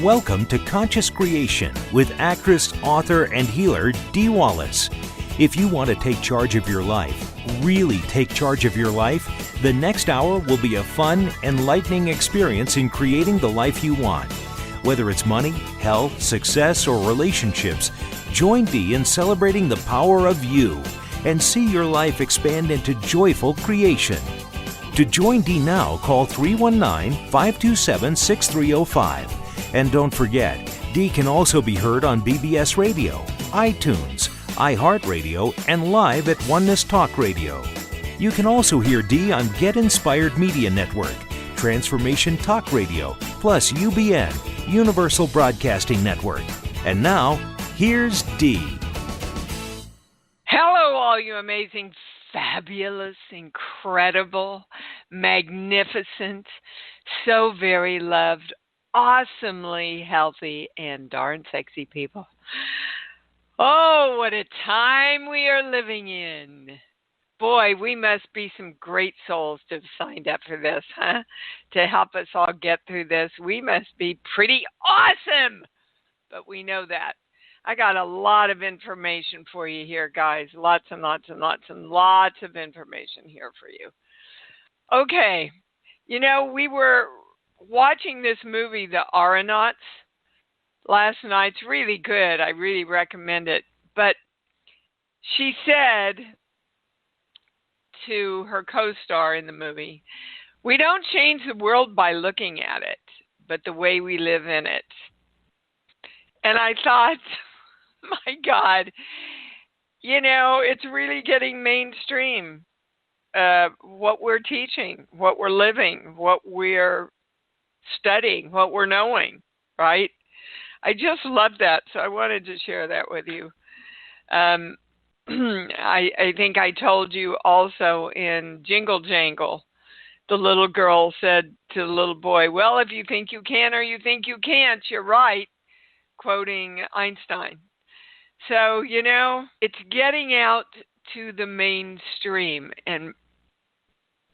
Welcome to Conscious Creation with actress, author, and healer Dee Wallace. If you want to take charge of your life, really take charge of your life, the next hour will be a fun, enlightening experience in creating the life you want. Whether it's money, health, success, or relationships, join Dee in celebrating the power of you and see your life expand into joyful creation. To join Dee now, call 319-527-6305. And don't forget, Dee can also be heard on BBS Radio, iTunes, iHeartRadio, and live at Oneness Talk Radio. You can also hear Dee on Get Inspired Media Network, Transformation Talk Radio, plus UBN, Universal Broadcasting Network. And now, here's Dee. Hello, all you amazing, fabulous, incredible, magnificent, so very loved, awesomely healthy, and darn sexy people. Oh, what a time we are living in. Boy, we must be some great souls to have signed up for this, huh? To help us all get through this. We must be pretty awesome. But we know that. I got a lot of information for you here, guys. Lots and lots and lots and lots of information here for you. Okay. You know, we were watching this movie, The Aeronauts, last night. It's really good. I really recommend it. But she said to her co-star in the movie, we don't change the world by looking at it, but the way we live in it. And I thought, my God, you know, it's really getting mainstream. What we're teaching, what we're living, what we're studying, what we're knowing, right? I just love that, so I wanted to share that with you. I think I told you also in Jingle Jangle, the little girl said to the little boy, well, if you think you can or you think you can't, you're right, quoting Einstein. So, you know, it's getting out to the mainstream, and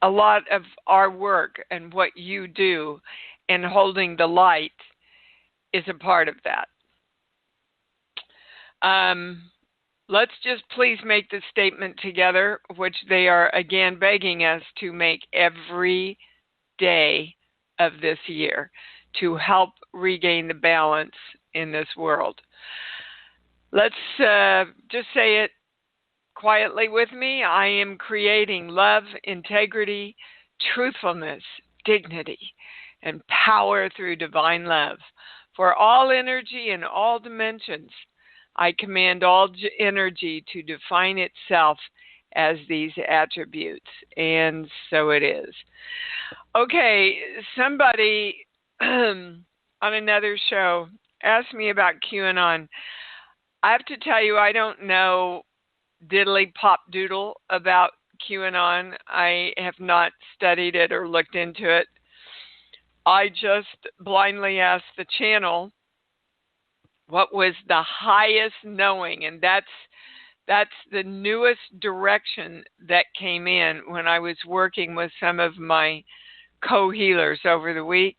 a lot of our work and what you do in holding the light is a part of that. Let's just please make this statement together, which they are again begging us to make every day of this year to help regain the balance in this world. Let's just say it quietly with me. I am creating love, integrity, truthfulness, dignity, and power through divine love. For all energy in all dimensions, I command all energy to define itself as these attributes, and so it is. Okay, somebody on another show asked me about QAnon. I have to tell you, I don't know diddly pop doodle about QAnon. I have not studied it or looked into it. I just blindly asked the channel what was the highest knowing, and that's the newest direction that came in when I was working with some of my co-healers over the week.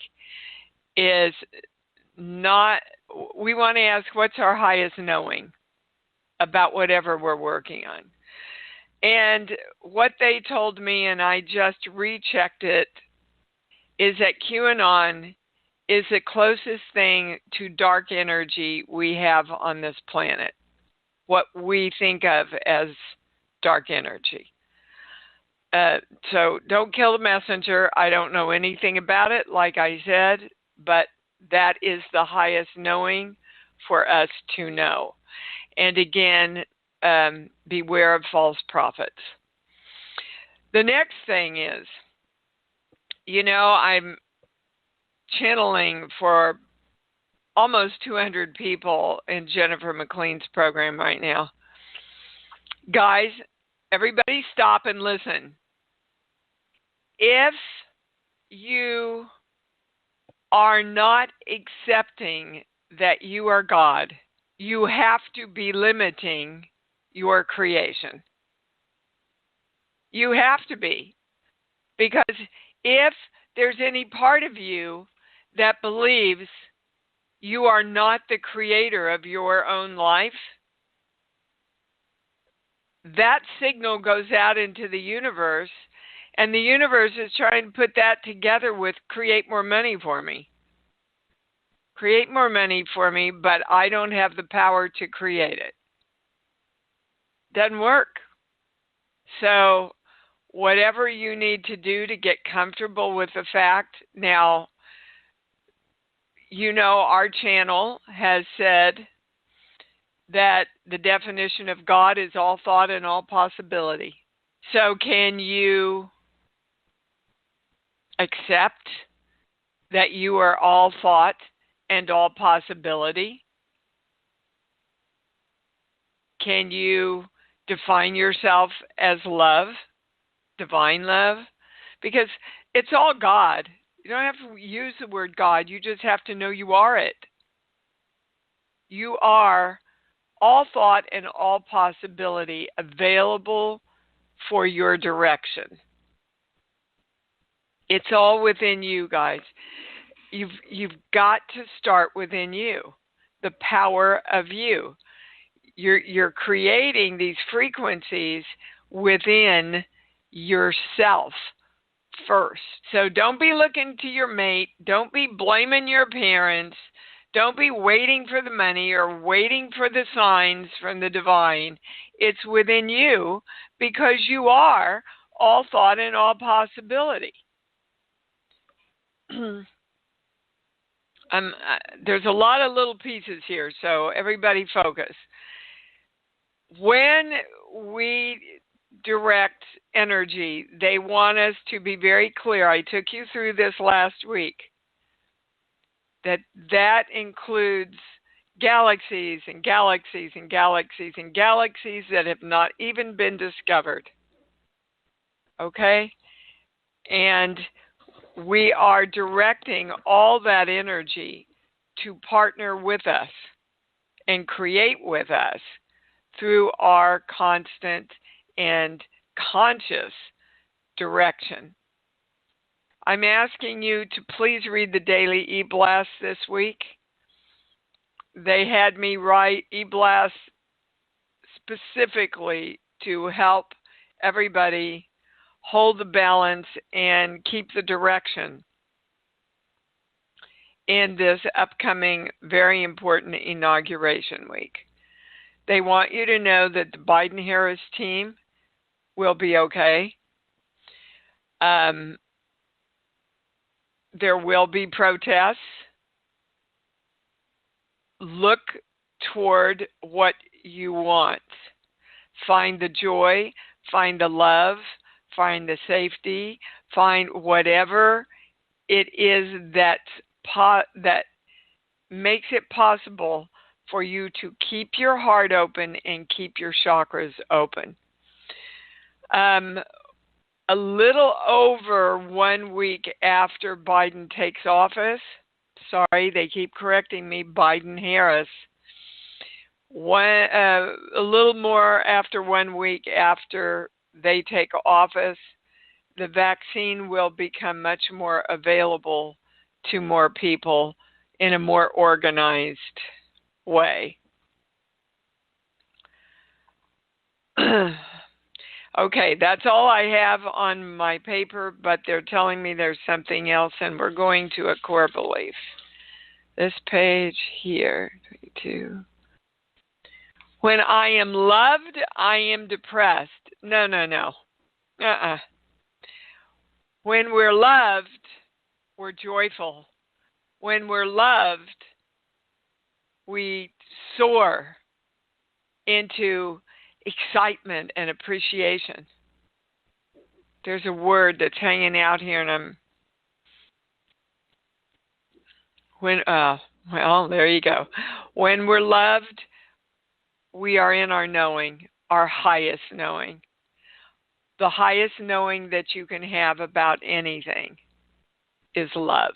Is not, we want to ask what's our highest knowing about whatever we're working on. And what they told me, and I just rechecked it, is that QAnon is the closest thing to dark energy we have on this planet, what we think of as dark energy. So don't kill the messenger. I don't know anything about it, like I said, but that is the highest knowing for us to know. And again, beware of false prophets. The next thing is, you know, I'm channeling for almost 200 people in Jennifer McLean's program right now. Guys, everybody stop and listen. If you are not accepting that you are God, you have to be limiting your creation. You have to be. Because if there's any part of you that believes you are not the creator of your own life, that signal goes out into the universe, and the universe is trying to put that together with create more money for me. Create more money for me, but I don't have the power to create it. Doesn't work. So whatever you need to do to get comfortable with the fact, now, you know, our channel has said that the definition of God is all thought and all possibility. So can you accept that you are all thought and all possibility? Can you define yourself as love, divine love? Because it's all God. You don't have to use the word God. You just have to know you are it. You are all thought and all possibility available for your direction. It's all within you, guys. You've got to start within you, the power of you. You're creating these frequencies within yourself first. So don't be looking to your mate. Don't be blaming your parents. Don't be waiting for the money or waiting for the signs from the divine. It's within you because you are all thought and all possibility. There's a lot of little pieces here, so everybody focus. When we direct energy, they want us to be very clear. I took you through this last week. That includes galaxies and galaxies and galaxies and galaxies that have not even been discovered. Okay? And we are directing all that energy to partner with us and create with us through our constant and conscious direction. I'm asking you to please read the daily e-blast this week. They had me write e-blast specifically to help everybody hold the balance and keep the direction in this upcoming very important inauguration week. They want you to know that the Biden-Harris team will be okay. There will be protests. Look toward what you want. Find the joy, find the love, find the safety, find whatever it is that makes it possible for you to keep your heart open and keep your chakras open. A little over 1 week after Biden takes office, sorry, they keep correcting me, Biden-Harris, a little more after 1 week after they take office, the vaccine will become much more available to more people in a more organized way. Okay, that's all I have on my paper, but they're telling me there's something else, and we're going to a core belief. This page here, 22. When I am loved, I am depressed. No. When we're loved, we're joyful. When we're loved, we soar into excitement and appreciation. There's a word that's hanging out here, and there you go. When we're loved, we are in our knowing, our highest knowing. The highest knowing that you can have about anything is love.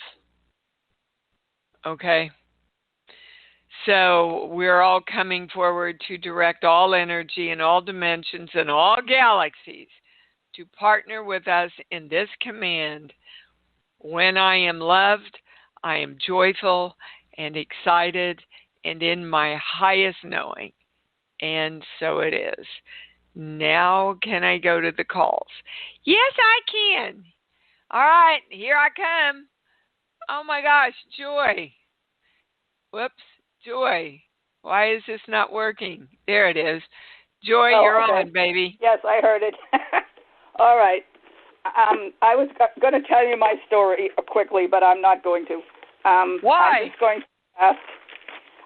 Okay? So we're all coming forward to direct all energy in all dimensions and all galaxies to partner with us in this command. When I am loved, I am joyful, and excited and in my highest knowing. And so it is. Now can I go to the calls? Yes, I can. All right, here I come. Oh my gosh, Joy. Whoops, Joy. Why is this not working? There it is. Joy, you're on, baby. Yes, I heard it. All right. I was going to tell you my story quickly, but I'm not going to. Why?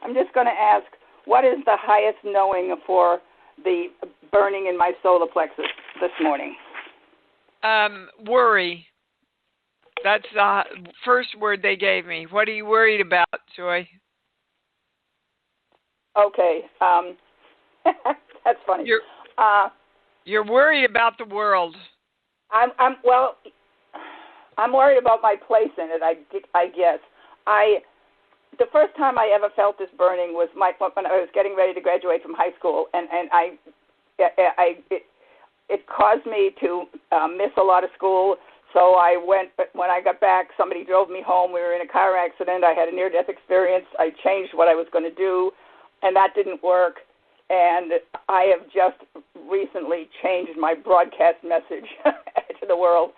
I'm just going to ask, what is the highest knowing for the burning in my solar plexus this morning? Worry. That's the first word they gave me. What are you worried about, Joy? Okay. That's funny. You're worried about the world. I'm worried about my place in it. I guess. The first time I ever felt this burning was when I was getting ready to graduate from high school, and it caused me to miss a lot of school. So when I got back, somebody drove me home. We were in a car accident. I had a near-death experience. I changed what I was going to do, and that didn't work. And I have just recently changed my broadcast message to the world,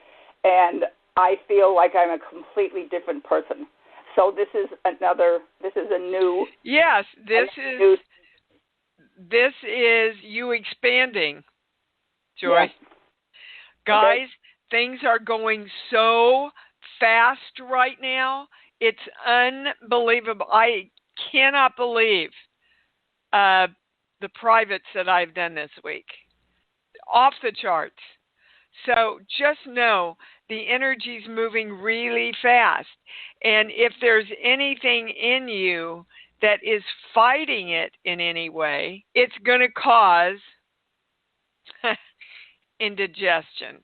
and I feel like I'm a completely different person. So this is a new. Yes, this is you expanding, Joy. Yes. Guys, okay. Things are going so fast right now. It's unbelievable. I cannot believe the privates that I've done this week. Off the charts. So just know the energy's moving really fast. And if there's anything in you that is fighting it in any way, it's going to cause indigestion.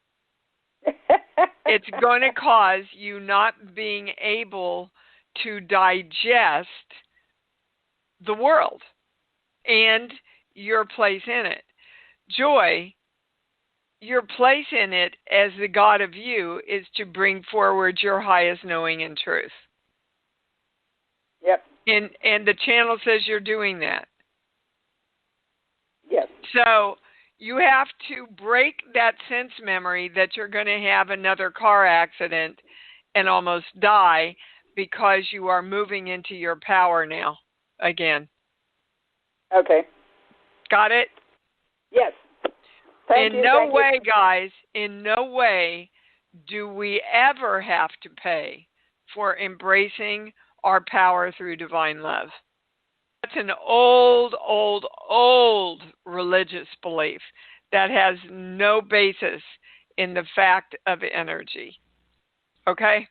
It's going to cause you not being able to digest the world and your place in it. Joy, your place in it as the God of you is to bring forward your highest knowing and truth. Yep. And the channel says you're doing that. Yes. So you have to break that sense memory that you're going to have another car accident and almost die because you are moving into your power now again. Okay. Got it? Yes. Thank you. In no way, guys, in no way do we ever have to pay for embracing our power through divine love. That's an old religious belief that has no basis in the fact of energy. Okay?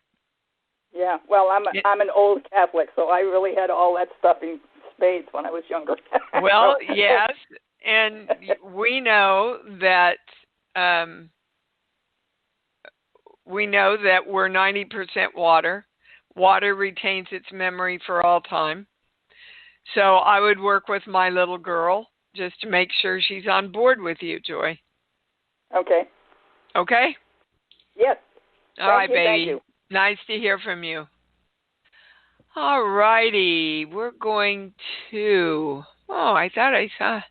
Yeah. Well, I'm an old Catholic, so I really had all that stuff in spades when I was younger. Well, yes, and we know that we're 90% water. Water retains its memory for all time. So I would work with my little girl just to make sure she's on board with you, Joy. Okay. Okay? Yes. All right, baby. Thank you. Nice to hear from you. All righty. We're going to... Oh, I thought I saw...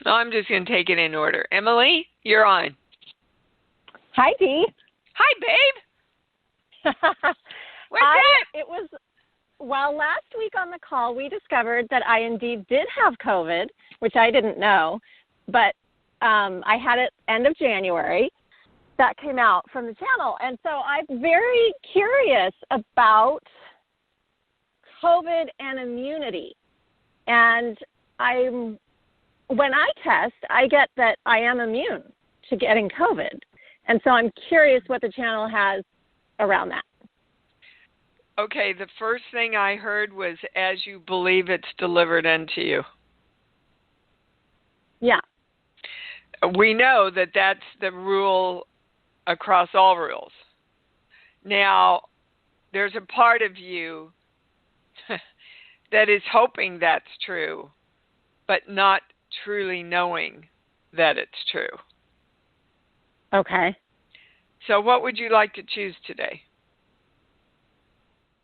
I'm just going to take it in order. Emily, you're on. Hi, Dee. Hi, babe. What's up? Well, last week on the call, we discovered that I indeed did have COVID, which I didn't know, but I had it end of January. That came out from the channel. And so I'm very curious about COVID and immunity. And when I test, I get that I am immune to getting COVID. And so I'm curious what the channel has around that. Okay, the first thing I heard was, as you believe it's delivered unto you. Yeah. We know that that's the rule across all rules. Now, there's a part of you that is hoping that's true, but not truly knowing that it's true. Okay. So what would you like to choose today?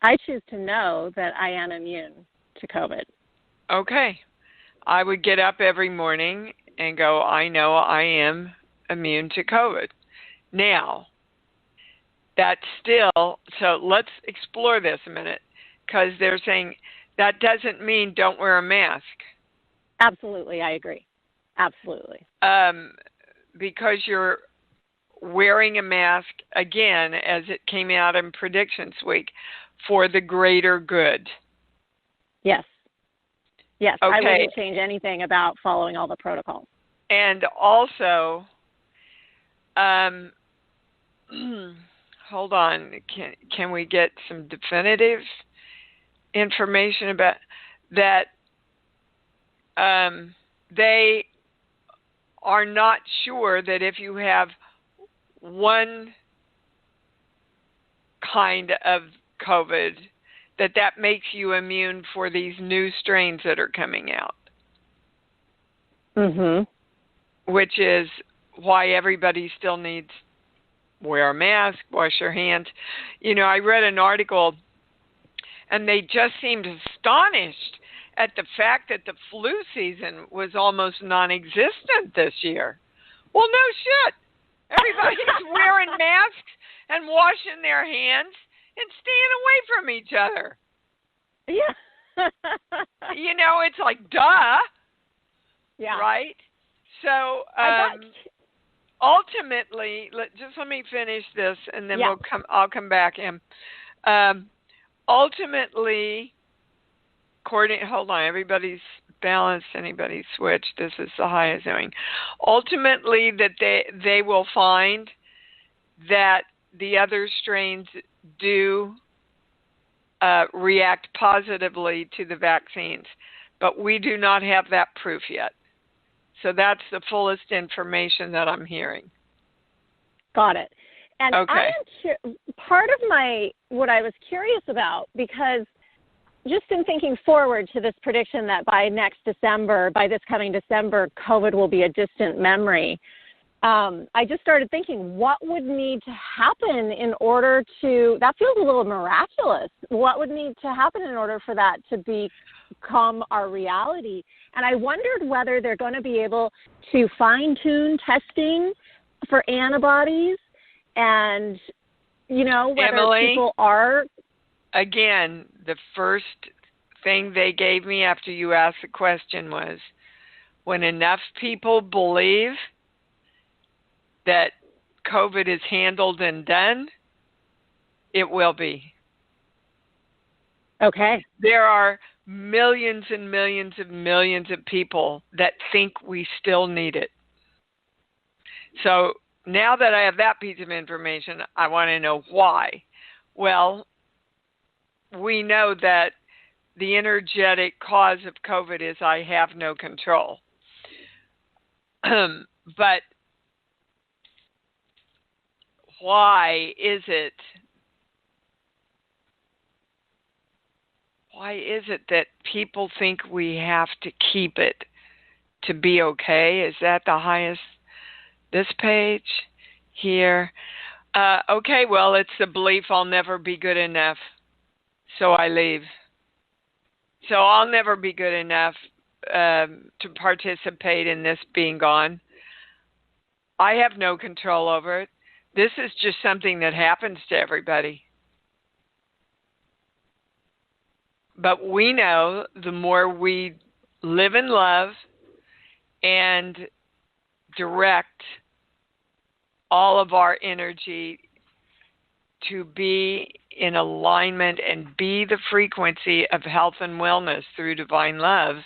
I choose to know that I am immune to COVID. Okay. I would get up every morning and go, I know I am immune to COVID. Now, that's still, so let's explore this a minute, because they're saying that doesn't mean don't wear a mask. Absolutely, I agree. Absolutely. Because you're wearing a mask, again, as it came out in Predictions Week, for the greater good. Yes. Yes, Okay. I wouldn't change anything about following all the protocols. And also, hold on, can we get some definitive information about that? They are not sure that if you have one kind of COVID, that makes you immune for these new strains that are coming out. Mm-hmm. Which is why everybody still needs wear a mask, wash your hands. You know, I read an article, and they just seemed astonished at the fact that the flu season was almost non-existent this year. Well, no shit. Everybody's wearing masks and washing their hands and staying away from each other. Yeah. You know, it's like, duh. Yeah. Right? So, ultimately, let me finish this, and then I'll come back in. Ultimately, hold on, everybody's balanced, anybody's switched. This is the highest going. Ultimately, that they will find that the other strains do react positively to the vaccines, but we do not have that proof yet. So that's the fullest information that I'm hearing. Got it. And okay. Part of what I was curious about, because just in thinking forward to this prediction that by this coming December, COVID will be a distant memory, I just started thinking, what would need to happen in order to, that feels a little miraculous. What would need to happen in order for that to become our reality? And I wondered whether they're going to be able to fine-tune testing for antibodies and, whether Emily, people are. Again, the first thing they gave me after you asked the question was, when enough people believe that COVID is handled and done, it will be. Okay. There are millions and millions and millions of people that think we still need it. So now that I have that piece of information, I want to know why. Well, we know that the energetic cause of COVID is I have no control. But why is it that people think we have to keep it to be okay? Is that the highest? This page here. Okay, well, it's the belief I'll never be good enough, so I leave. So I'll never be good enough to participate in this being gone. I have no control over it. This is just something that happens to everybody. But we know the more we live in love and direct all of our energy to be in alignment and be the frequency of health and wellness through divine love,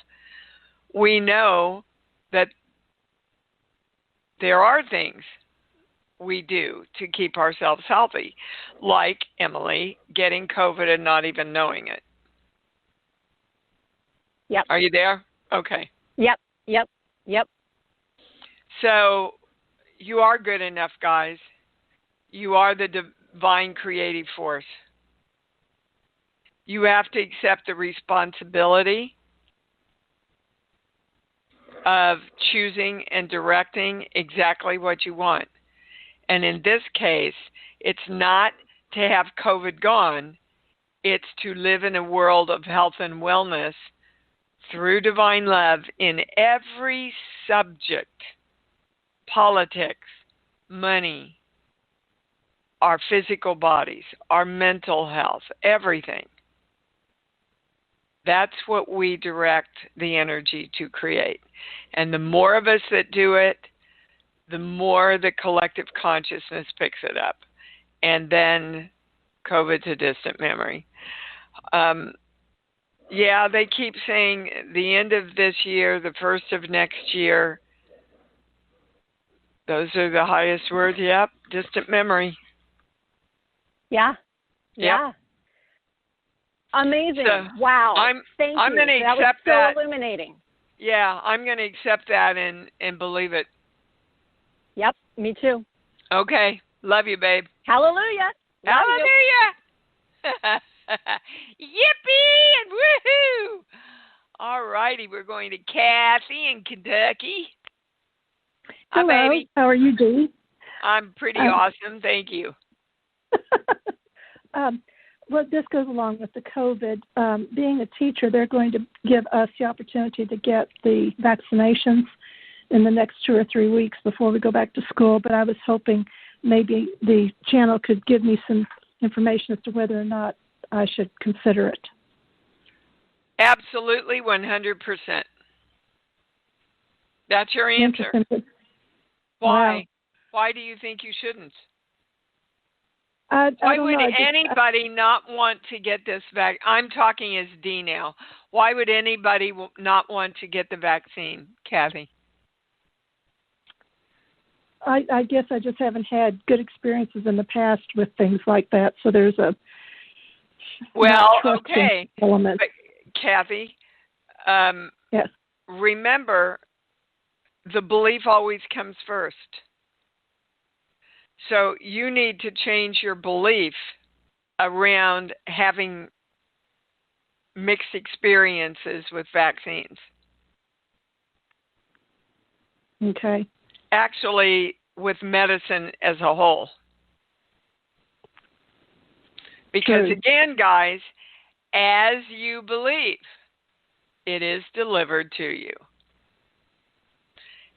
we know that there are things we do to keep ourselves healthy, like, Emily, getting COVID and not even knowing it. Yep. Are you there? Okay. Yep. So you are good enough, guys. You are the divine creative force. You have to accept the responsibility of choosing and directing exactly what you want. And in this case, it's not to have COVID gone. It's to live in a world of health and wellness through divine love in every subject: politics, money, our physical bodies, our mental health, everything. That's what we direct the energy to create. And the more of us that do it, the more the collective consciousness picks it up. And then COVID's a distant memory. Yeah, they keep saying the end of this year, the first of next year. Those are the highest words. Yep, distant memory. Yeah. Yep. Yeah. Amazing. So wow. Thank I'm you. going to That was accept so that. illuminating. Yeah, I'm going to accept that and believe it. Yep, me too. Okay. Love you, babe. Hallelujah. Love you. Hallelujah. Yippee and woohoo. All righty, we're going to Kathy in Kentucky. Hello. Hi, baby. How are you, Dee? I'm pretty awesome. Thank you. Well, this goes along with the COVID. Being a teacher, they're going to give us the opportunity to get the vaccinations in the next 2 or 3 weeks before we go back to school. But I was hoping maybe the channel could give me some information as to whether or not I should consider it. Absolutely, 100%. That's your answer. Why? Wow. Why do you think you shouldn't? I Why don't would know. anybody not want to get this vaccine? I'm talking as Dee now. Why would anybody not want to get the vaccine, Kathy? I guess I just haven't had good experiences in the past with things like that. So there's a okay element. But, Kathy, yes. Remember, the belief always comes first. So you need to change your belief around having mixed experiences with vaccines. Okay. Actually, with medicine as a whole. Because again, guys, as you believe, it is delivered to you.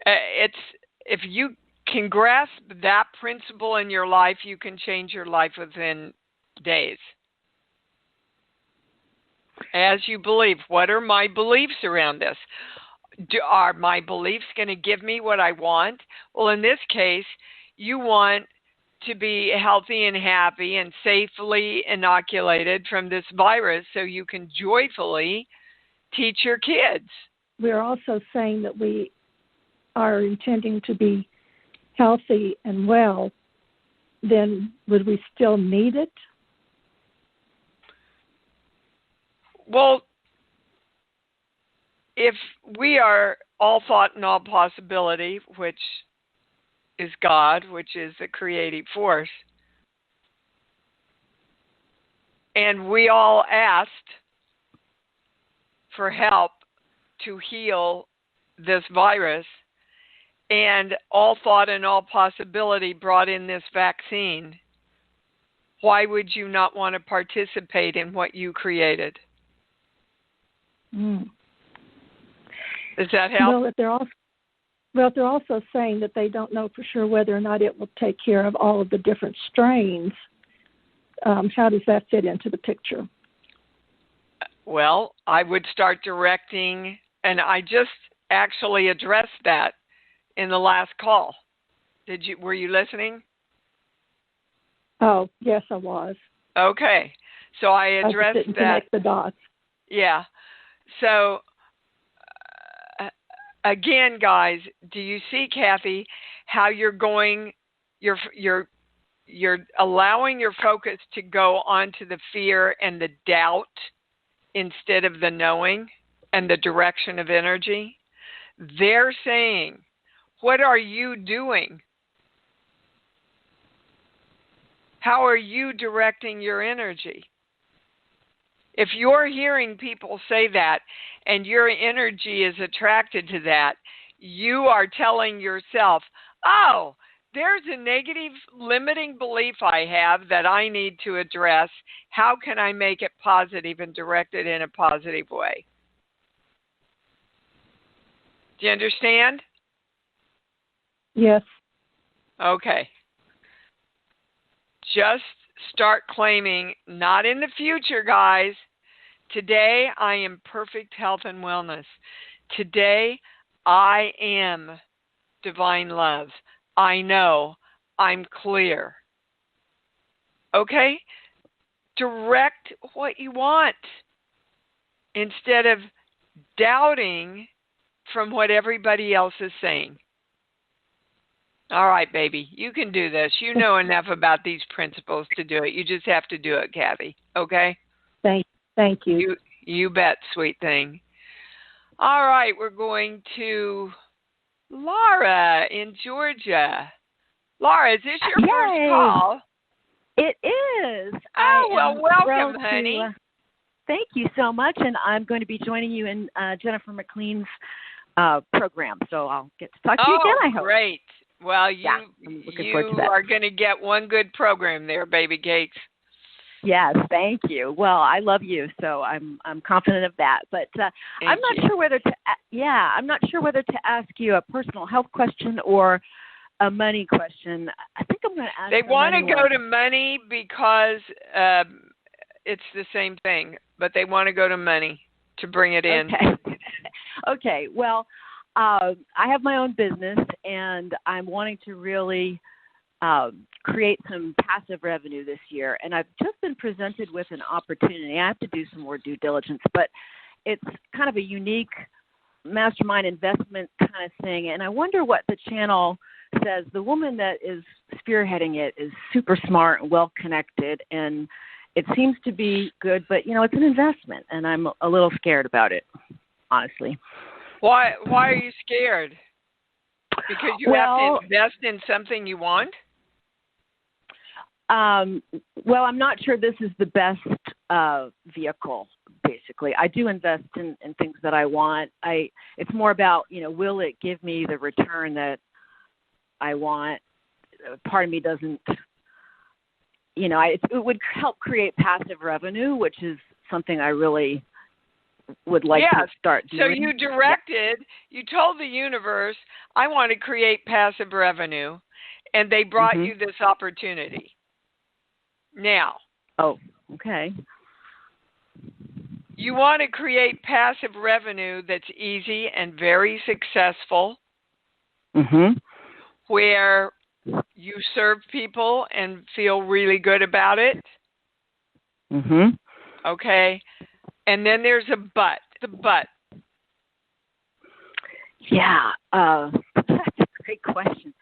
If you can grasp that principle in your life, you can change your life within days. As you believe, what are my beliefs around this? Are my beliefs going to give me what I want? Well, in this case, you want to be healthy and happy and safely inoculated from this virus so you can joyfully teach your kids. We're also saying that we are intending to be healthy and well. Then would we still need it? Well, if we are all thought and all possibility, which is God, which is the creative force, and we all asked for help to heal this virus, and all thought and all possibility brought in this vaccine, why would you not want to participate in what you created? Mm. Does that help? Well, they're also saying that they don't know for sure whether or not it will take care of all of the different strains. How does that fit into the picture? Well, I would start directing, and I just actually addressed that in the last call. Were you listening? Oh, yes, I was. Okay. So I addressed I just didn't that. connect the dots. Yeah. So again, guys, do you see, Kathy, how you're allowing your focus to go onto the fear and the doubt instead of the knowing and the direction of energy? They're saying, what are you doing? How are you directing your energy? If you're hearing people say that and your energy is attracted to that, you are telling yourself, oh, there's a negative limiting belief I have that I need to address. How can I make it positive and direct it in a positive way? Do you understand? Yes. Okay. Just start claiming, not in the future, guys. Today, I am perfect health and wellness. Today, I am divine love. I know. I'm clear. Okay? Direct what you want instead of doubting from what everybody else is saying. All right, baby, you can do this. You know enough about these principles to do it. You just have to do it, Kathy. Okay? Thank you. You bet, sweet thing. All right, we're going to Laura in Georgia. Laura, is this your first call? It is. Oh, well, welcome, honey. Thank you so much, and I'm going to be joining you in Jennifer McLean's program, so I'll get to talk to you again, I hope. Great. Well, you are going to get one good program there, baby cakes. Yes, thank you. Well, I love you, so I'm confident of that. But I'm not sure whether to ask you a personal health question or a money question. I think I'm going to ask. They want to go to money because it's the same thing, but they want to go to money to bring it in. Okay. Okay. Well, I have my own business, and I'm wanting to really create some passive revenue this year. And I've just been presented with an opportunity. I have to do some more due diligence, but it's kind of a unique mastermind investment kind of thing. And I wonder what the channel says. The woman that is spearheading it is super smart and well-connected, and it seems to be good, but, it's an investment, and I'm a little scared about it, honestly. Why are you scared? Because you have to invest in something you want? Well, I'm not sure this is the best vehicle, basically. I do invest in things that I want. It's more about, will it give me the return that I want? Part of me doesn't, it would help create passive revenue, which is something I really would like to start doing. So you you told the universe, I want to create passive revenue, and they brought you this opportunity. Now. Oh, okay. You want to create passive revenue that's easy and very successful, where you serve people and feel really good about it. Okay. And then there's a but. The but. Yeah, that's a great question.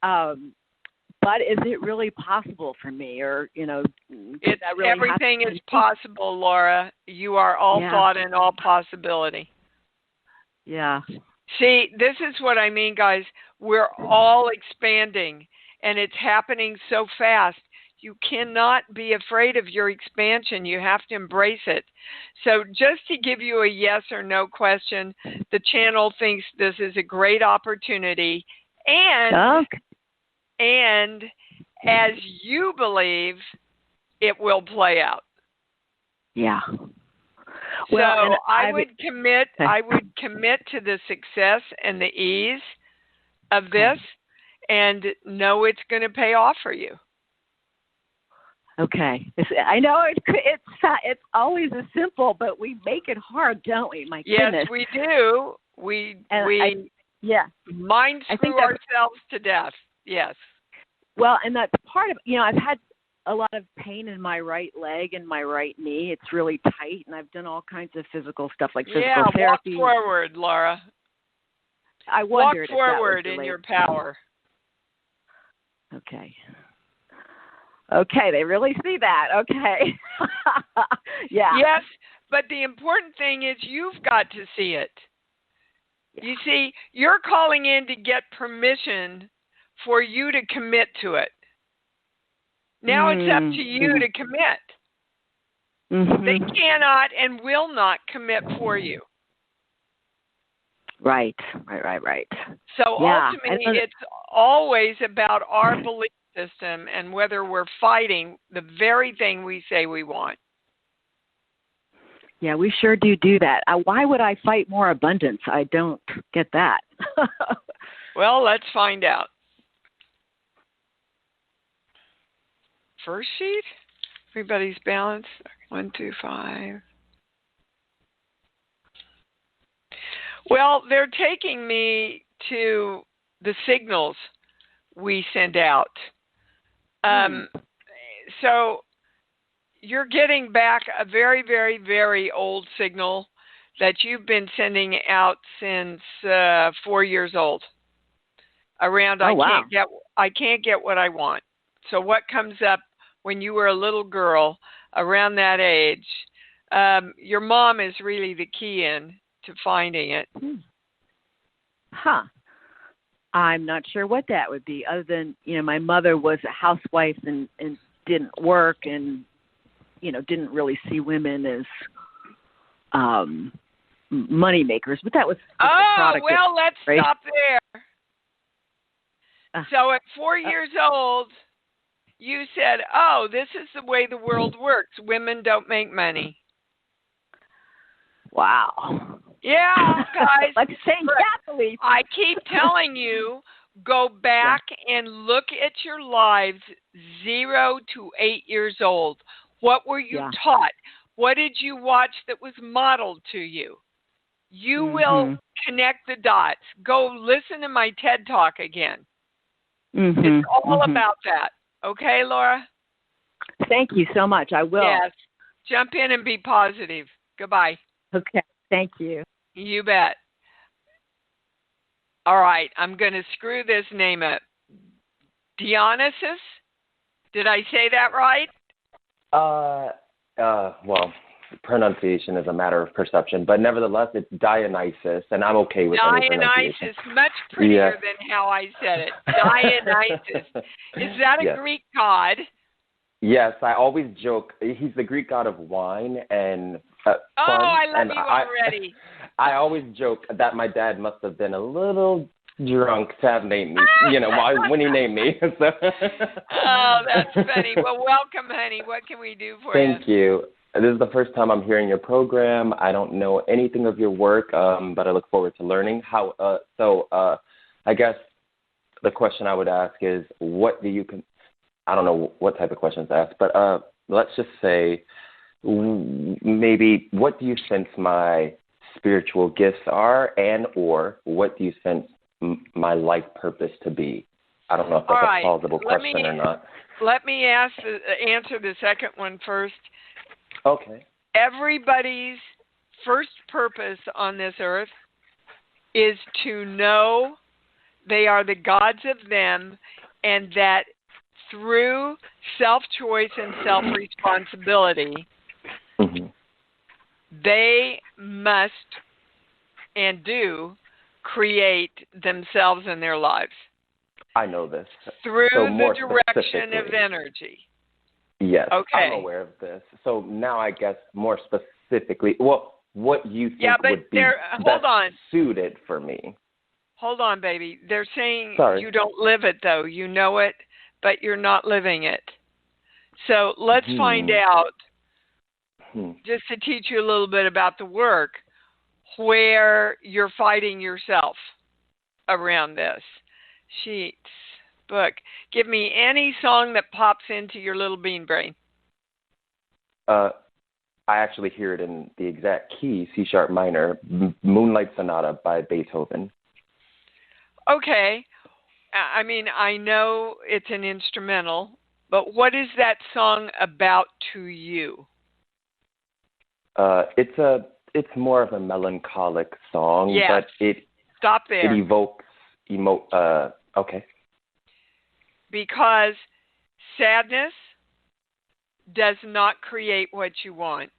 But is it really possible for me, or it's really everything is possible, Laura. You are all thought and all possibility. Yeah. See, this is what I mean, guys. We're all expanding, and it's happening so fast. You cannot be afraid of your expansion. You have to embrace it. So just to give you a yes or no question, the channel thinks this is a great opportunity, and as you believe, it will play out. Yeah. Well, so I would commit to the success and the ease of this, and know it's going to pay off for you. Okay. I know it's always a simple, but we make it hard, don't we? My goodness. Yes, we do. We mind screw ourselves to death. Yes. Well, and that's part of, I've had a lot of pain in my right leg and my right knee. It's really tight, and I've done all kinds of physical stuff like physical therapy. Walk forward, Laura. I wondered walk forward in your power. Okay. Okay, they really see that. Okay. Yeah. Yes, but the important thing is you've got to see it. Yeah. You see, you're calling in to get permission for you to commit to it. Now it's up to you to commit. They cannot and will not commit for you. Right. So Yeah, ultimately, it's always about our belief system and whether we're fighting the very thing we say we want. Yeah, we sure do that. Why would I fight more abundance? I don't get that. Well, let's find out. First sheet, everybody's balance, 1, 2, 5. Well, they're taking me to the signals we send out. So you're getting back a very, very, very old signal that you've been sending out since 4 years old. Around, I can't get what I want. So what comes up when you were a little girl around that age? Your mom is really the key in to finding it. Huh. I'm not sure what that would be, other than, my mother was a housewife and didn't work and, didn't really see women as money makers. But that was let's stop there. So at 4 years old, you said, this is the way the world works. Women don't make money. Wow. Yeah, guys. Let's change that belief. I keep telling you, go back and look at your lives 0 to 8 years old. What were you taught? What did you watch that was modeled to you? You will connect the dots. Go listen to my TED Talk again. It's all about that. Okay, Laura? Thank you so much. I will. Yes. Jump in and be positive. Goodbye. Okay. Thank you. You bet. All right. I'm going to screw this name up. Dionysus? Did I say that right? Well, pronunciation is a matter of perception, but nevertheless, it's Dionysus, and I'm okay with any pronunciation. Dionysus, much prettier than how I said it. Dionysus. Is that a Greek god? Yes, I always joke. He's the Greek god of wine and fun. I love you already. I always joke that my dad must have been a little drunk to have named me, when he named me. So. Oh, that's funny. Well, welcome, honey. What can we do for you? Thank you. This is the first time I'm hearing your program. I don't know anything of your work, but I look forward to learning. I guess the question I would ask is, I don't know what type of questions to ask, but let's just say, maybe what do you sense my spiritual gifts are, and or what do you sense my life purpose to be? I don't know if that's a plausible question or not. Let me answer the second one first. Okay. Everybody's first purpose on this earth is to know they are the gods of them, and that through self-choice and self-responsibility, they must and do create themselves and their lives. I know this. Through the direction of energy. Yes, okay. I'm aware of this. So now I guess more specifically, what you think would be best suited for me. Hold on, baby. They're saying Sorry. You don't live it, though. You know it, but you're not living it. So let's find out, just to teach you a little bit about the work, where you're fighting yourself around this. Sheets, book. Give me any song that pops into your little bean brain. I actually hear it in the exact key, C sharp minor, Moonlight Sonata by Beethoven. Okay. I mean, I know it's an instrumental, but what is that song about to you? It's more of a melancholic song, but Stop there. It evokes okay. Because sadness does not create what you want.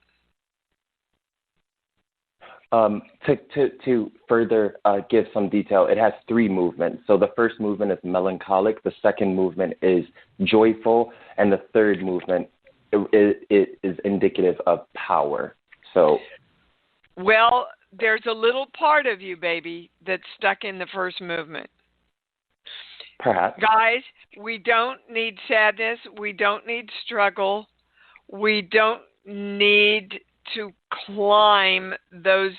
To further give some detail, it has 3 movements. So the first movement is melancholic, the second movement is joyful, and the third movement is indicative of power. So, well, there's a little part of you, baby, that's stuck in the first movement. Perhaps. Guys, we don't need sadness. We don't need struggle. We don't need to climb those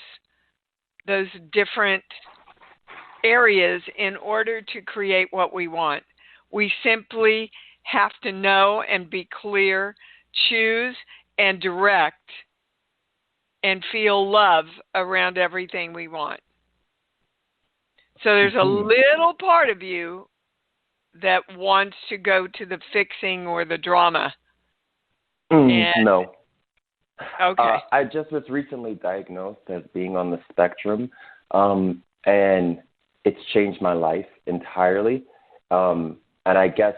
different areas in order to create what we want. We simply have to know and be clear, choose and direct, and feel love around everything we want. So there's a little part of you that wants to go to the fixing or the drama. No. Okay. I just was recently diagnosed as being on the spectrum, and it's changed my life entirely. And I guess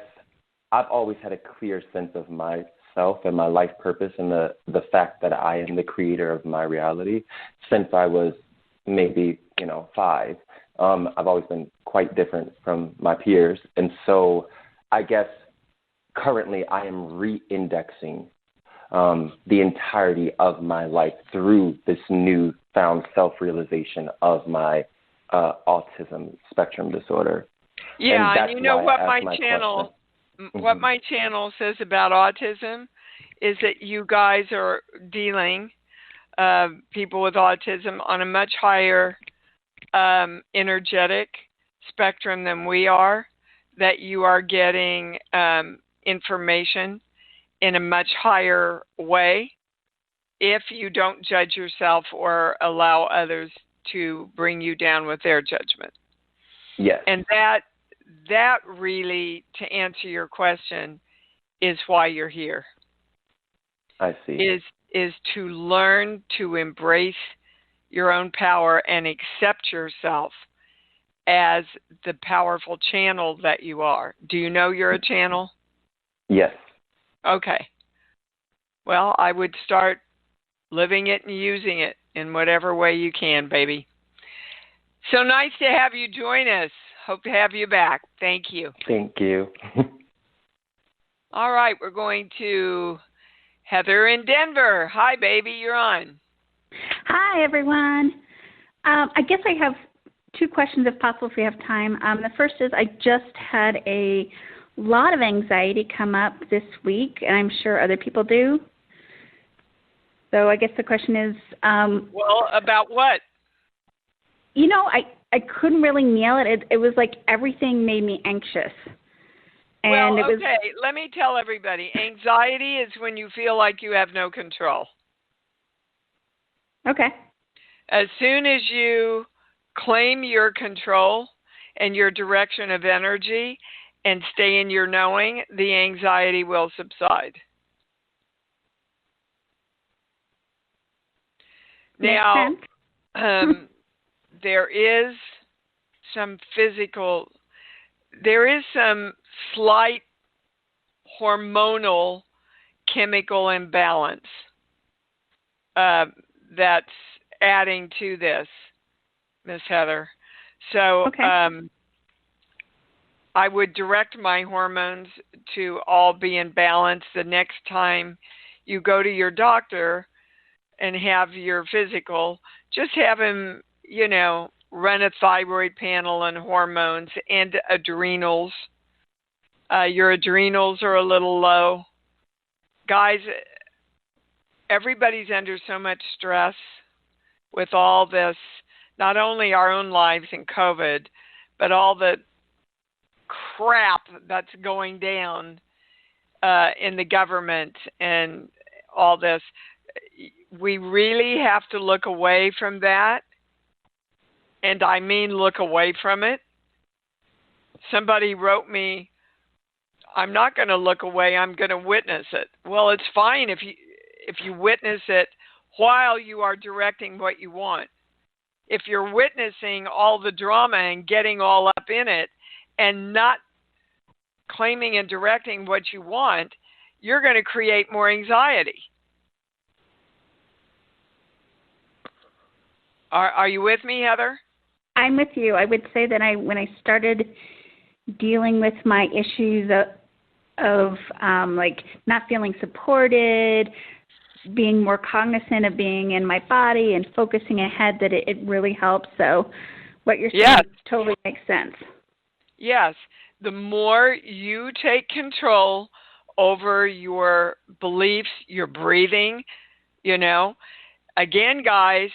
I've always had a clear sense of myself and my life purpose and the fact that I am the creator of my reality since I was maybe, 5. I've always been quite different from my peers. And so I guess currently I am re-indexing the entirety of my life through this newfound self-realization of my autism spectrum disorder. Yeah, and you know what my channel says about autism is that you guys are dealing, people with autism, on a much higher energetic spectrum than we are, that you are getting information in a much higher way if you don't judge yourself or allow others to bring you down with their judgment. Yes. And that really, to answer your question, is why you're here. I see. Is to learn to embrace your own power and accept yourself as the powerful channel that you are. Do you know you're a channel? Yes. Okay. Well, I would start living it and using it in whatever way you can, baby. So nice to have you join us. Hope to have you back. Thank you. Thank you. All right, we're going to Heather in Denver. Hi, baby, you're on. Hi, everyone. I guess I have 2 questions, if possible, if we have time. The first is I just had a lot of anxiety come up this week, and I'm sure other people do. So I guess the question is... well, about what? I couldn't really nail it. It was like everything made me anxious. And well, okay, let me tell everybody. Anxiety is when you feel like you have no control. Okay. As soon as you claim your control and your direction of energy and stay in your knowing, the anxiety will subside. Now, there is some slight hormonal chemical imbalance that's adding to this, Miss Heather. So I would direct my hormones to all be in balance the next time you go to your doctor and have your physical. Just have him, run a thyroid panel and hormones and adrenals. Your adrenals are a little low. Guys, everybody's under so much stress with all this, not only our own lives and COVID, but all the crap that's going down in the government and all this. We really have to look away from that. And I mean look away from it. Somebody wrote me, I'm not going to look away, I'm going to witness it. Well, it's fine if you witness it while you are directing what you want. If you're witnessing all the drama and getting all up in it and not claiming and directing what you want, you're going to create more anxiety. Are you with me, Heather? I'm with you. I would say that when I started dealing with my issues of like not feeling supported, being more cognizant of being in my body and focusing ahead, that it really helps. So what you're saying totally makes sense. Yes. The more you take control over your beliefs, your breathing, again, guys,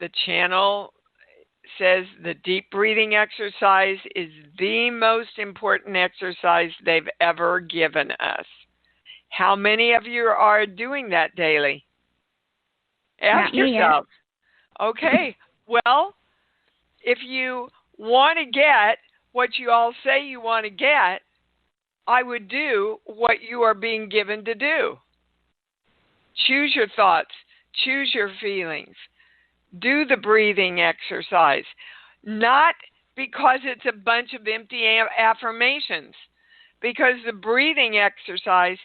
the channel says the deep breathing exercise is the most important exercise they've ever given us. How many of you are doing that daily? Ask yourself. Okay, well, if you want to get what you all say you want to get, I would do what you are being given to do. Choose your thoughts. Choose your feelings. Do the breathing exercise. Not because it's a bunch of empty affirmations, because the breathing exercise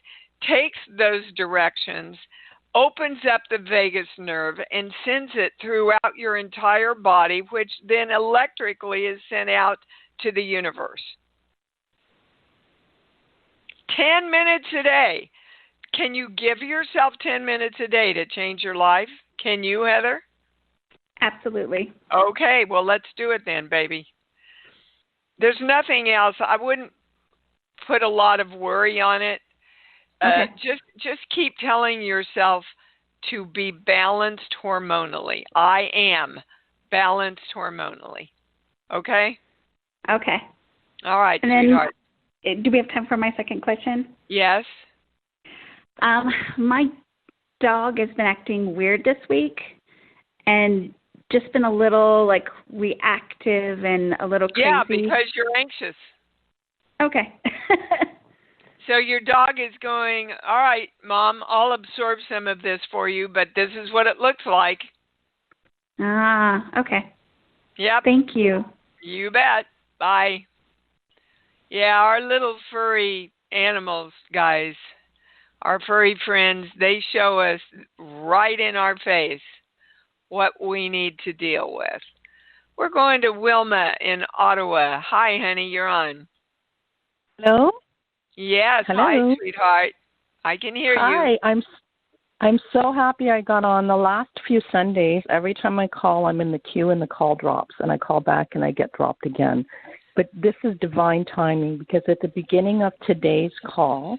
takes those directions, opens up the vagus nerve, and sends it throughout your entire body, which then electrically is sent out to the universe. 10 minutes a day. Can you give yourself 10 minutes a day to change your life? Can you, Heather? Absolutely. Okay, well, let's do it then, baby. There's nothing else. I wouldn't put a lot of worry on it. Okay. Just keep telling yourself to be balanced hormonally. I am balanced hormonally. Okay? Okay. All right, and then, sweetheart. Do we have time for my second question? Yes. My dog has been acting weird this week and just been a little reactive and a little crazy. Yeah, because you're anxious. Okay. So your dog is going, all right, Mom, I'll absorb some of this for you, but this is what it looks like. Okay. Yep. Thank you. You bet. Bye. Yeah, our little furry animals, guys, our furry friends, they show us right in our face what we need to deal with. We're going to Wilma in Ottawa. Hi, honey, you're on. Hello? Yes. Hello. Hi, sweetheart. I can hear you. Hi, I'm so happy I got on. The last few Sundays, every time I call, I'm in the queue and the call drops, and I call back and I get dropped again. But this is divine timing, because at the beginning of today's call,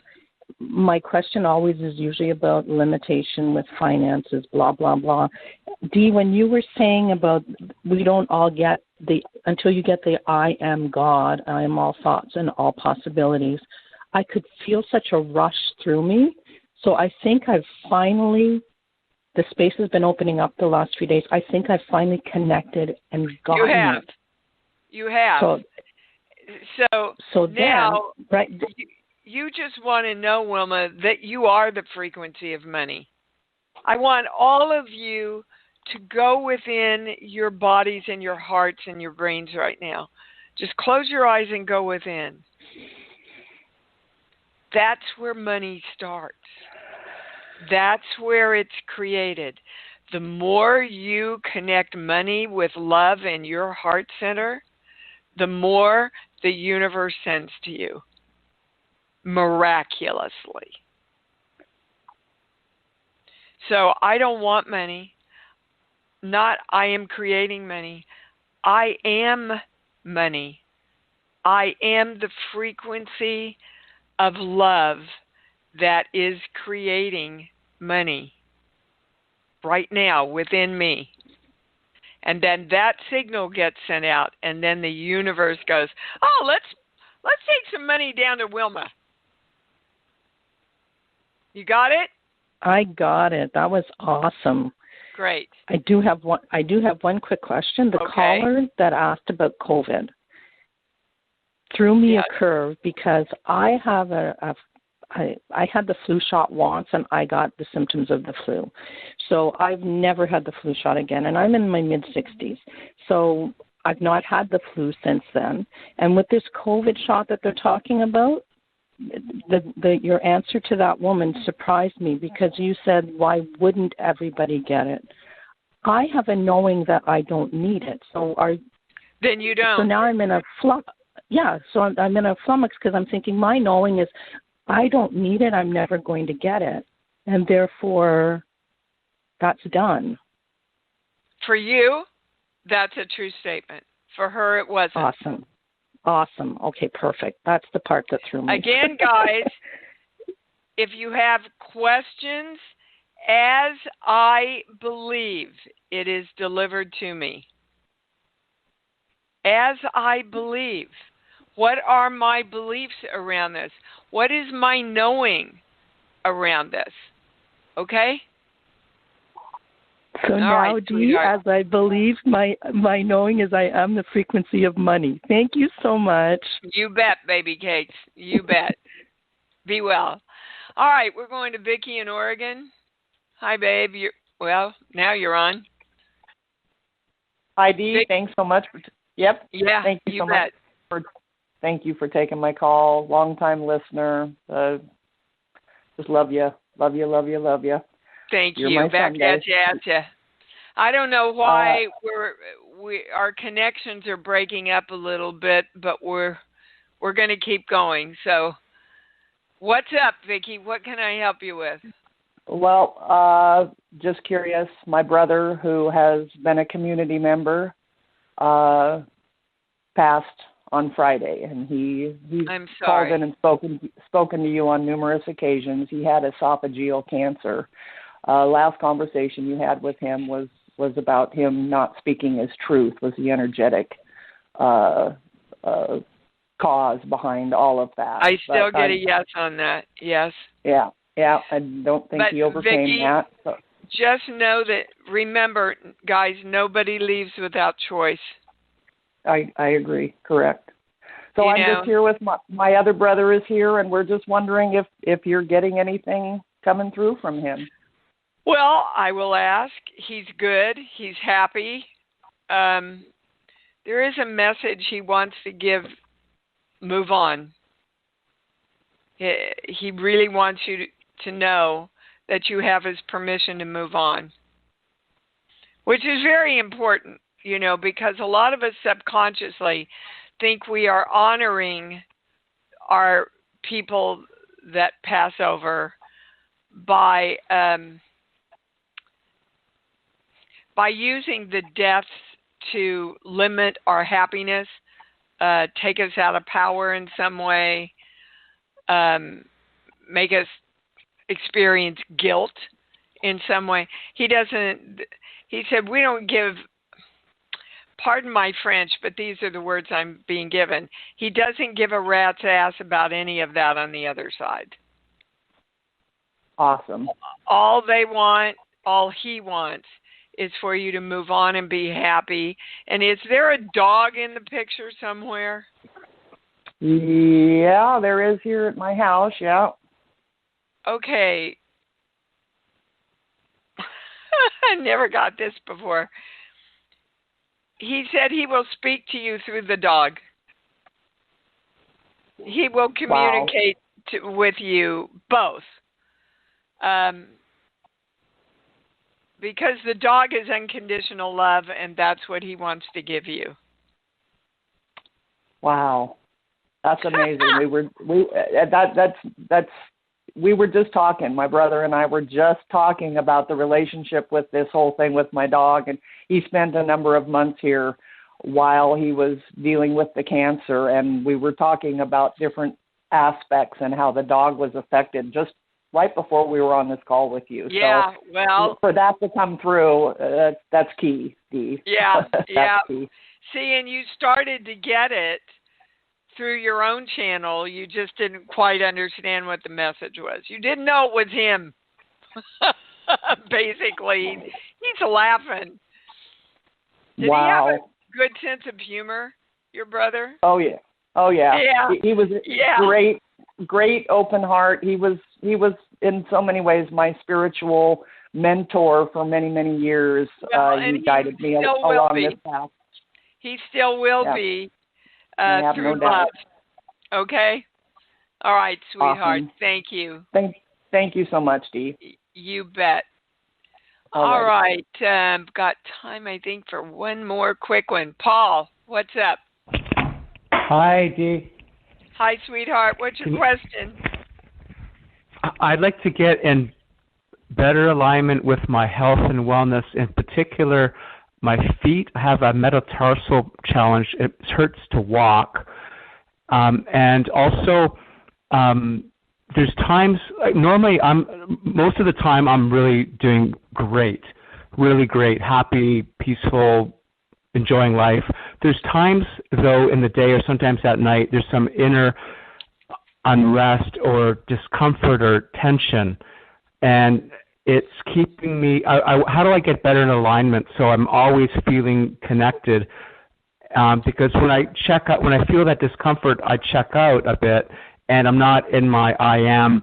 my question always is usually about limitation with finances, blah, blah, blah. Dee, when you were saying about we don't all get until you get the I am God, I am all thoughts and all possibilities, I could feel such a rush through me. So I think the space has been opening up the last few days. I think I've finally connected and gotten it. You have. So now, right. You just want to know, Wilma, that you are the frequency of money. I want all of you to go within your bodies and your hearts and your brains right now. Just close your eyes and go within. That's where money starts. That's where it's created. The more you connect money with love in your heart center, the more the universe sends to you, miraculously. So I don't want money. Not I am creating money. I am money. I am the frequency of love that is creating money right now within me. And then that signal gets sent out, and then the universe goes, oh, let's take some money down to Wilma. You got it? I got it. That was awesome. Great. I do have one quick question. The caller that asked about COVID threw me a curve, because I have I had the flu shot once, and I got the symptoms of the flu. So I've never had the flu shot again, and I'm in my mid-60s. So I've not had the flu since then. And with this COVID shot that they're talking about, your answer to that woman surprised me, because you said, why wouldn't everybody get it? I have a knowing that I don't need it. Then you don't. So now I'm in a flux. Yeah, so I'm in a flummox, because I'm thinking my knowing is I don't need it. I'm never going to get it. and therefore that's done. For you, that's a true statement. For her, it wasn't. Awesome. Okay, perfect. That's the part that threw me. Again, guys, if you have questions, as I believe it is delivered to me. As I believe. What are my beliefs around this? What is my knowing around this? Okay? So now, Dee, as I believe, my knowing is I am the frequency of money. Thank you so much. You bet, baby cakes. You bet. Be well. All right, we're going to Vicki in Oregon. Hi, babe. Now you're on. Hi, Dee. Thanks so much. Yeah, thank you so bet. much. Thank you for taking my call. Long-time listener. Just love you. Love you, love you, love you. Thank You're you. my Back Sunday. at you. I don't know why our connections are breaking up a little bit, but we're going to keep going. So, what's up, Vicki? What can I help you with? Well, just curious. My brother, who has been a community member, passed on Friday, and he's called in and spoken to you on numerous occasions. He had esophageal cancer. Last conversation you had with him was about him not speaking his truth, was the energetic cause behind all of that. I still get a yes on that. Yes. Yeah. I don't think he overcame Vicki, that. So. Just know that, remember, guys, nobody leaves without choice. I agree. Correct. So I'm just here with my other brother is here, and we're just wondering if you're getting anything coming through from him. Well, I will ask. He's good. He's happy. There is a message he wants to give. Move on. He really wants you to know that you have his permission to move on, which is very important, because a lot of us subconsciously think we are honoring our people that pass over by using the deaths to limit our happiness, take us out of power in some way, make us experience guilt in some way. He said, we don't give, pardon my French, but these are the words I'm being given. He doesn't give a rat's ass about any of that on the other side. Awesome. All he wants is for you to move on and be happy. And is there a dog in the picture somewhere? Yeah, there is here at my house, yeah. Okay. I never got this before. He said he will speak to you through the dog. He will communicate with you both. Because the dog is unconditional love, and that's what he wants to give you. Wow, that's amazing. We were just talking. My brother and I were just talking about the relationship with this whole thing with my dog, and he spent a number of months here while he was dealing with the cancer, and we were talking about different aspects and how the dog was affected just right before we were on this call with you. Yeah, so well, for that to come through, that's key, Dee. Yeah, yeah. Key. See, and you started to get it through your own channel. You just didn't quite understand what the message was. You didn't know it was him. Basically, he's laughing. Did he have a good sense of humor, your brother? Oh yeah. Yeah. He was great open heart. He was in so many ways my spiritual mentor for many, many years. He guided me along this path. He still will be through no love. Okay? All right, sweetheart. Awesome. Thank you. Thank you so much, Dee. You bet. All right. Got time, I think, for one more quick one. Paul, what's up? Hi, Dee. Hi, sweetheart. What's your question? I'd like to get, and better alignment with my health and wellness. In particular, my feet have a metatarsal challenge. It hurts to walk. And also, there's times, normally most of the time I'm really doing great, really great, happy, peaceful, enjoying life. There's times, though, in the day or sometimes at night, there's some inner unrest or discomfort or tension, and it's keeping me. How do I get better in alignment so I'm always feeling connected? Because when I check out, when I feel that discomfort, I check out a bit, and I'm not in my I am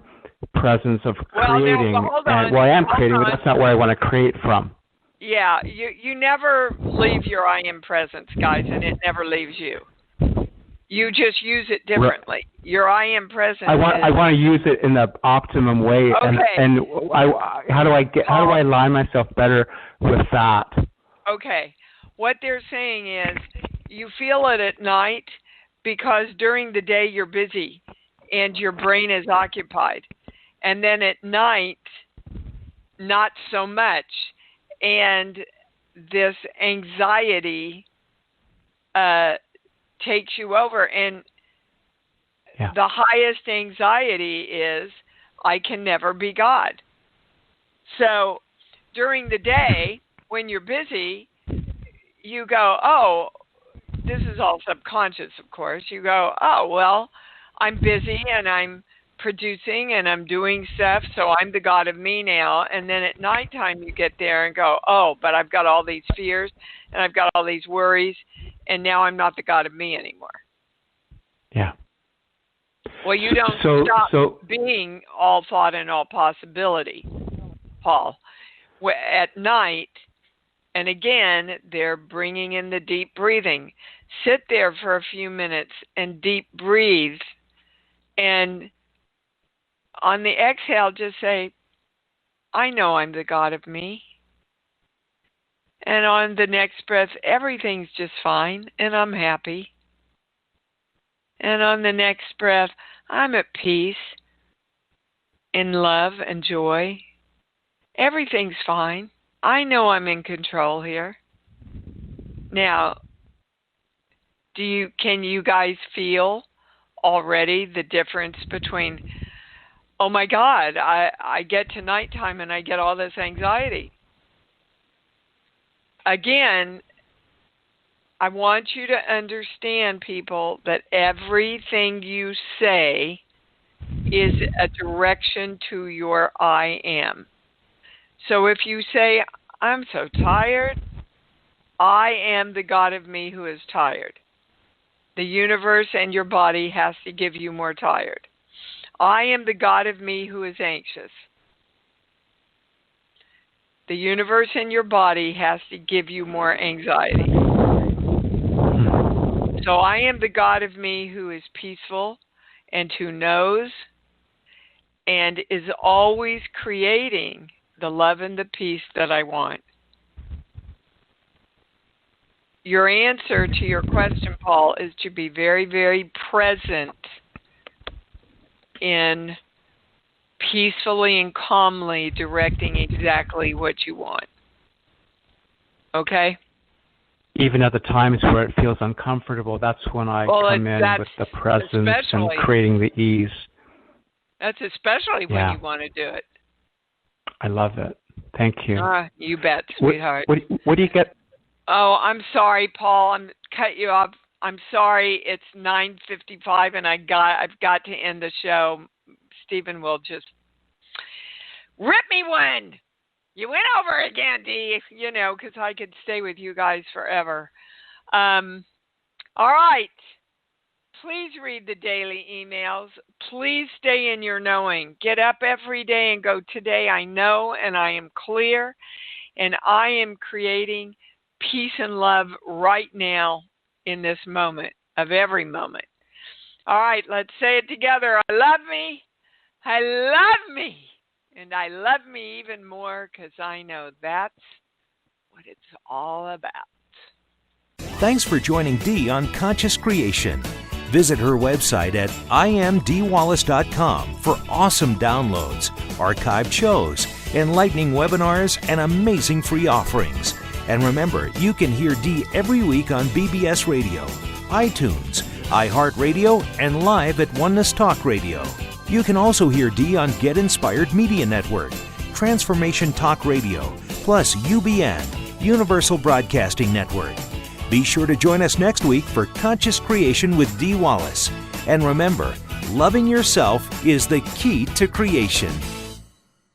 presence of creating. I am creating, but that's not where I want to create from. Yeah, you never leave your I am presence, guys, and it never leaves you. You just use it differently. Your I am presence. I want to use it in the optimum way. Okay. And how do I align myself better with that? Okay. What they're saying is you feel it at night because during the day you're busy and your brain is occupied. And then at night, not so much. And this anxiety takes you over. And the highest anxiety is, I can never be God. So during the day, when you're busy, you go, oh, this is all subconscious, of course. You go, oh, well, I'm busy and I'm producing and I'm doing stuff, so I'm the God of me now. And then at nighttime you get there and go, oh, but I've got all these fears and I've got all these worries, and now I'm not the God of me anymore. Yeah. Well, you don't stop being all thought and all possibility, Paul. At night, and again, they're bringing in the deep breathing. Sit there for a few minutes and deep breathe, and on the exhale, just say, I know I'm the God of me. And on the next breath, everything's just fine and I'm happy. And on the next breath, I'm at peace, in love and joy. Everything's fine. I know I'm in control here. Now, can you guys feel already the difference between, oh my God, I get to nighttime and I get all this anxiety? Again, I want you to understand, people, that everything you say is a direction to your I am. So if you say, I'm so tired, I am the God of me who is tired. The universe and your body has to give you more tired. I am the God of me who is anxious. The universe and your body has to give you more anxiety. So I am the God of me who is peaceful and who knows and is always creating the love and the peace that I want. Your answer to your question, Paul, is to be very, very present in peacefully and calmly directing exactly what you want. Okay? Even at the times where it feels uncomfortable, that's when I come in with the presence and creating the ease. That's especially when you want to do it. I love it. Thank you. You bet, sweetheart. What do you get? Oh, I'm sorry, Paul. I'm cut you off. I'm sorry. It's 9:55, and I've got to end the show. Stephen will just rip me one. You went over again, Dee. You know, because I could stay with you guys forever. All right. Please read the daily emails. Please stay in your knowing. Get up every day and go, today I know and I am clear and I am creating peace and love right now in this moment, of every moment. All right, let's say it together. I love me. I love me. And I love me even more because I know that's what it's all about. Thanks for joining Dee on Conscious Creation. Visit her website at imdwallace.com for awesome downloads, archived shows, enlightening webinars, and amazing free offerings. And remember, you can hear Dee every week on BBS Radio, iTunes, iHeartRadio, and live at Oneness Talk Radio. You can also hear Dee on Get Inspired Media Network, Transformation Talk Radio, plus UBN, Universal Broadcasting Network. Be sure to join us next week for Conscious Creation with Dee Wallace. And remember, loving yourself is the key to creation.